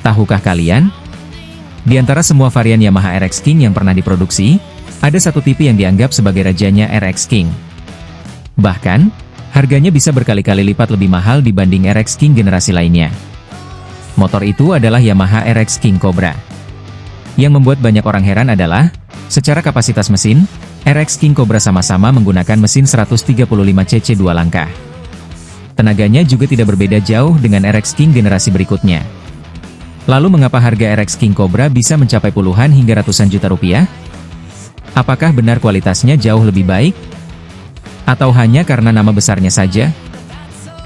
Tahukah kalian? Di antara semua varian Yamaha RX King yang pernah diproduksi, ada satu tipe yang dianggap sebagai rajanya RX King. Bahkan, harganya bisa berkali-kali lipat lebih mahal dibanding RX King generasi lainnya. Motor itu adalah Yamaha RX King Cobra. Yang membuat banyak orang heran adalah, secara kapasitas mesin, RX King Cobra sama-sama menggunakan mesin 135 cc 2 langkah. Tenaganya juga tidak berbeda jauh dengan RX King generasi berikutnya. Lalu mengapa harga RX King Cobra bisa mencapai puluhan hingga ratusan juta rupiah? Apakah benar kualitasnya jauh lebih baik? Atau hanya karena nama besarnya saja?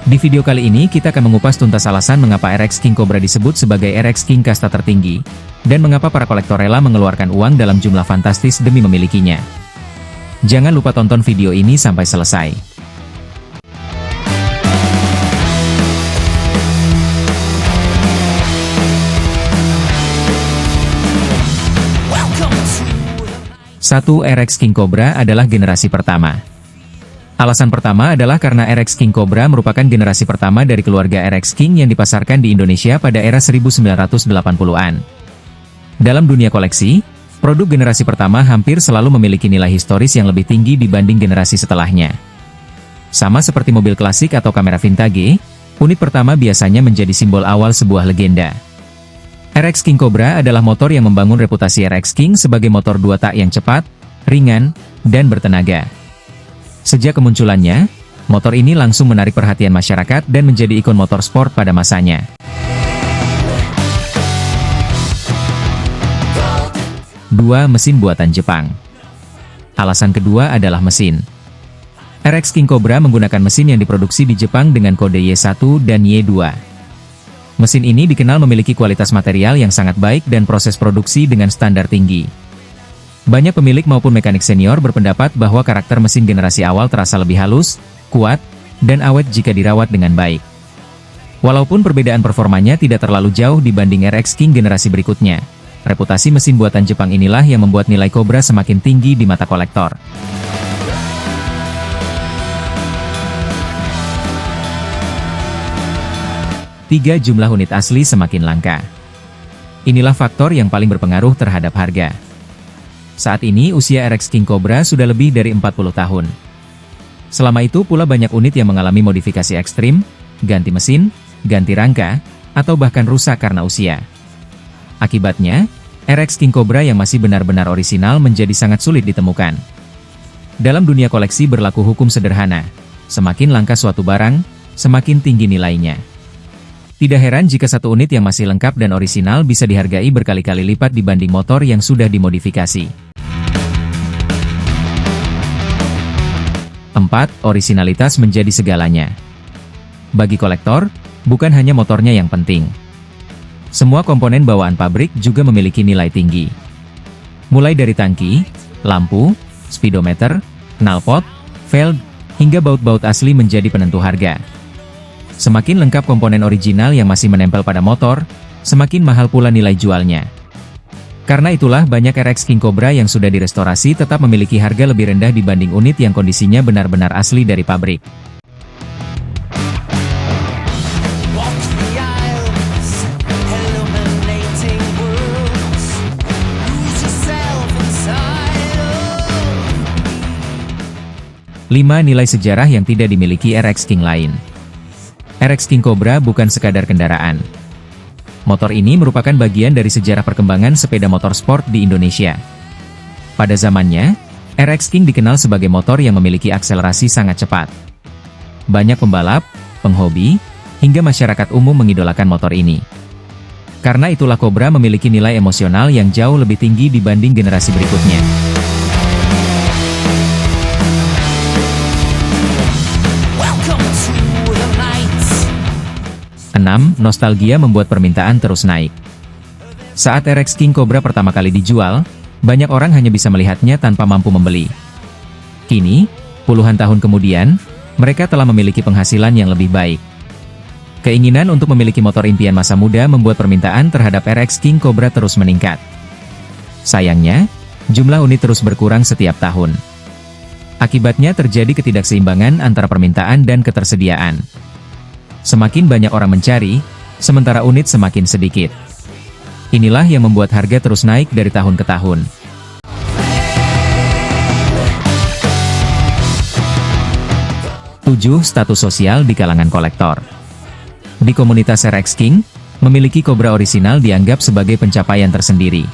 Di video kali ini kita akan mengupas tuntas alasan mengapa RX King Cobra disebut sebagai RX King kasta tertinggi, dan mengapa para kolektor rela mengeluarkan uang dalam jumlah fantastis demi memilikinya. Jangan lupa tonton video ini sampai selesai. Satu, RX King Cobra adalah generasi pertama. Alasan pertama adalah karena RX King Cobra merupakan generasi pertama dari keluarga RX King yang dipasarkan di Indonesia pada era 1980-an. Dalam dunia koleksi, produk generasi pertama hampir selalu memiliki nilai historis yang lebih tinggi dibanding generasi setelahnya. Sama seperti mobil klasik atau kamera vintage, unit pertama biasanya menjadi simbol awal sebuah legenda. RX King Cobra adalah motor yang membangun reputasi RX King sebagai motor dua tak yang cepat, ringan, dan bertenaga. Sejak kemunculannya, motor ini langsung menarik perhatian masyarakat dan menjadi ikon motor sport pada masanya. Dua, mesin buatan Jepang. Alasan kedua adalah mesin. RX King Cobra menggunakan mesin yang diproduksi di Jepang dengan kode Y1 dan Y2. Mesin ini dikenal memiliki kualitas material yang sangat baik dan proses produksi dengan standar tinggi. Banyak pemilik maupun mekanik senior berpendapat bahwa karakter mesin generasi awal terasa lebih halus, kuat, dan awet jika dirawat dengan baik. Walaupun perbedaan performanya tidak terlalu jauh dibanding RX King generasi berikutnya, reputasi mesin buatan Jepang inilah yang membuat nilai Cobra semakin tinggi di mata kolektor. 3. Jumlah unit asli semakin langka. Inilah faktor yang paling berpengaruh terhadap harga. Saat ini usia RX King Cobra sudah lebih dari 40 tahun. Selama itu pula banyak unit yang mengalami modifikasi ekstrim, ganti mesin, ganti rangka, atau bahkan rusak karena usia. Akibatnya, RX King Cobra yang masih benar-benar orisinal menjadi sangat sulit ditemukan. Dalam dunia koleksi berlaku hukum sederhana, semakin langka suatu barang, semakin tinggi nilainya. Tidak heran jika satu unit yang masih lengkap dan orisinal bisa dihargai berkali-kali lipat dibanding motor yang sudah dimodifikasi. 4. Orisinalitas menjadi segalanya. Bagi kolektor, bukan hanya motornya yang penting. Semua komponen bawaan pabrik juga memiliki nilai tinggi. Mulai dari tangki, lampu, speedometer, knalpot, velg, hingga baut-baut asli menjadi penentu harga. Semakin lengkap komponen original yang masih menempel pada motor, semakin mahal pula nilai jualnya. Karena itulah banyak RX King Cobra yang sudah direstorasi tetap memiliki harga lebih rendah dibanding unit yang kondisinya benar-benar asli dari pabrik. Lima, nilai sejarah yang tidak dimiliki RX King lain. RX King Cobra bukan sekadar kendaraan. Motor ini merupakan bagian dari sejarah perkembangan sepeda motor sport di Indonesia. Pada zamannya, RX King dikenal sebagai motor yang memiliki akselerasi sangat cepat. Banyak pembalap, penghobi, hingga masyarakat umum mengidolakan motor ini. Karena itulah Cobra memiliki nilai emosional yang jauh lebih tinggi dibanding generasi berikutnya. 6. Nostalgia membuat permintaan terus naik. Saat RX King Cobra pertama kali dijual, banyak orang hanya bisa melihatnya tanpa mampu membeli. Kini, puluhan tahun kemudian, mereka telah memiliki penghasilan yang lebih baik. Keinginan untuk memiliki motor impian masa muda membuat permintaan terhadap RX King Cobra terus meningkat. Sayangnya, jumlah unit terus berkurang setiap tahun. Akibatnya terjadi ketidakseimbangan antara permintaan dan ketersediaan. Semakin banyak orang mencari, sementara unit semakin sedikit. Inilah yang membuat harga terus naik dari tahun ke tahun. Status sosial di kalangan kolektor. Di komunitas RX King, memiliki Cobra orisinal dianggap sebagai pencapaian tersendiri.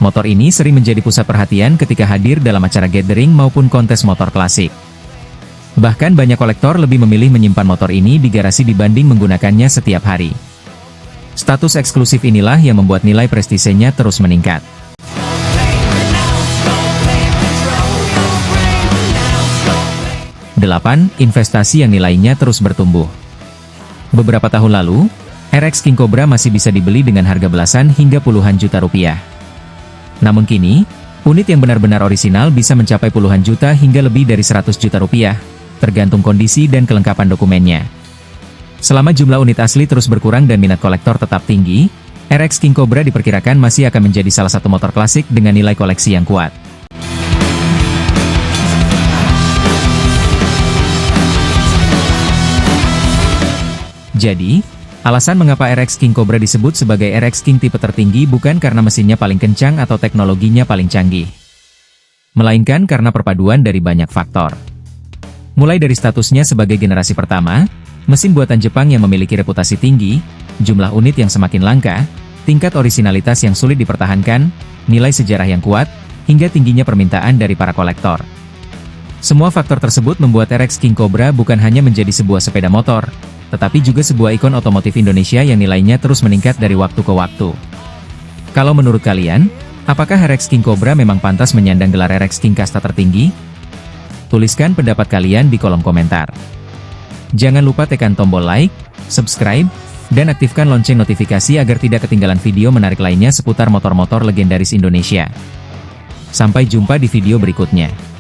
Motor ini sering menjadi pusat perhatian ketika hadir dalam acara gathering maupun kontes motor klasik. Bahkan banyak kolektor lebih memilih menyimpan motor ini di garasi dibanding menggunakannya setiap hari. Status eksklusif inilah yang membuat nilai prestisenya terus meningkat. 8. Investasi yang nilainya terus bertumbuh. Beberapa tahun lalu, RX King Cobra masih bisa dibeli dengan harga belasan hingga puluhan juta rupiah. Namun kini, unit yang benar-benar orisinal bisa mencapai puluhan juta hingga lebih dari 100 juta rupiah, tergantung kondisi dan kelengkapan dokumennya. Selama jumlah unit asli terus berkurang dan minat kolektor tetap tinggi, RX King Cobra diperkirakan masih akan menjadi salah satu motor klasik dengan nilai koleksi yang kuat. Jadi, alasan mengapa RX King Cobra disebut sebagai RX King tipe tertinggi bukan karena mesinnya paling kencang atau teknologinya paling canggih, melainkan karena perpaduan dari banyak faktor. Mulai dari statusnya sebagai generasi pertama, mesin buatan Jepang yang memiliki reputasi tinggi, jumlah unit yang semakin langka, tingkat orisinalitas yang sulit dipertahankan, nilai sejarah yang kuat, hingga tingginya permintaan dari para kolektor. Semua faktor tersebut membuat RX King Cobra bukan hanya menjadi sebuah sepeda motor, tetapi juga sebuah ikon otomotif Indonesia yang nilainya terus meningkat dari waktu ke waktu. Kalau menurut kalian, apakah RX King Cobra memang pantas menyandang gelar RX King kasta tertinggi? Tuliskan pendapat kalian di kolom komentar. Jangan lupa tekan tombol like, subscribe, dan aktifkan lonceng notifikasi agar tidak ketinggalan video menarik lainnya seputar motor-motor legendaris Indonesia. Sampai jumpa di video berikutnya.